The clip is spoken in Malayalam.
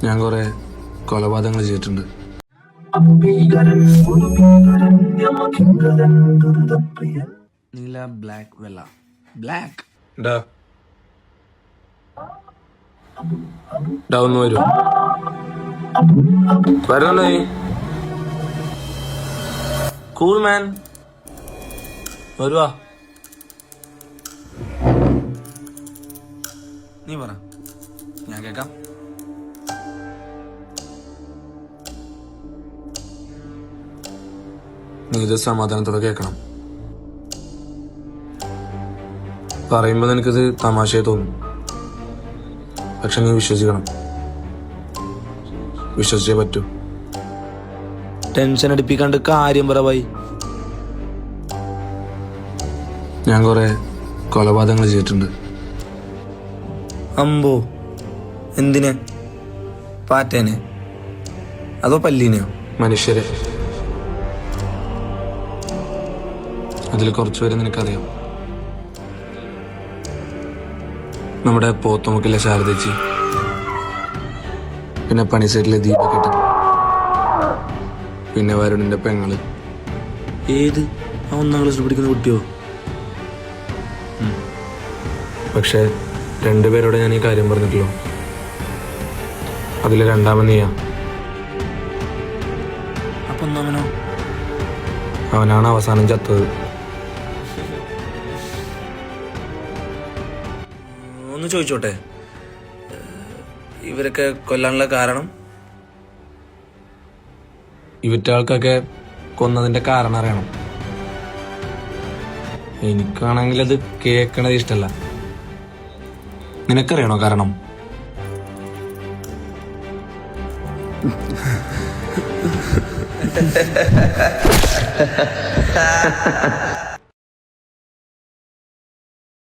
ഞാൻ കുറെ കൊലപാതകങ്ങൾ ചെയ്തിട്ടുണ്ട്. നീല ബ്ലാക്ക് വെള്ള ബ്ലാക്ക് ഒന്ന് വരൂ വരണേ. കൂൾ മാൻ വരുവാ. നീ പറ, ഞാൻ കേക്കാം. നീ ഇത് സമാധാനത്തോടെ കേൾക്കണം. പറയുമ്പോ നിനക്കിത് തമാശയെ തോന്നും, പക്ഷെ നീ വിശ്വസിക്കണം. വിശ്വസിച്ചേ പറ്റൂ. ടെൻഷൻ അടിപ്പിക്കാണ്ട് കാര്യം പറ ഭായി. ഞാൻ കുറെ കൊലപാതകങ്ങൾ ചെയ്തിട്ടുണ്ട്. അമ്പോ, എന്തിനെ? പാറ്റേനെ അതോ പല്ലീനെയോ? മനുഷ്യരെ. അതിൽ കുറച്ചുപേരെ നിനക്കറിയാം. നമ്മുടെ പോത്തുമുക്കിലെ ശാരദച്ചി, പിന്നെ പണിസൈറ്റിലെ ദീപക്കെട്ടൻ, പിന്നെ വരുണിന്റെ പെങ്ങള്. ഏത്? ആ 1ാം ക്ലാസ്സിൽ പഠിക്കുന്ന കുട്ടിയോ? പക്ഷെ 2 പേരോടെ ഞാൻ ഈ കാര്യം പറഞ്ഞിട്ടുള്ളൂ. അതിൽ 2ാമൻ നീയാ. അപ്പൊ 1ാമനോ? അവനാണ് അവസാനം ചത്തത്. ഒന്ന് ചോദിച്ചോട്ടെ, ഇവരൊക്കെ കൊല്ലാനുള്ള കാരണം? ഇവറ്റകൾക്കൊക്കെ കൊന്നതിന്റെ കാരണം അറിയണം. എനിക്കാണെങ്കിൽ അത് കേൾക്കണത് ഇഷ്ടല്ല. നിനക്കറിയണോ കാരണം?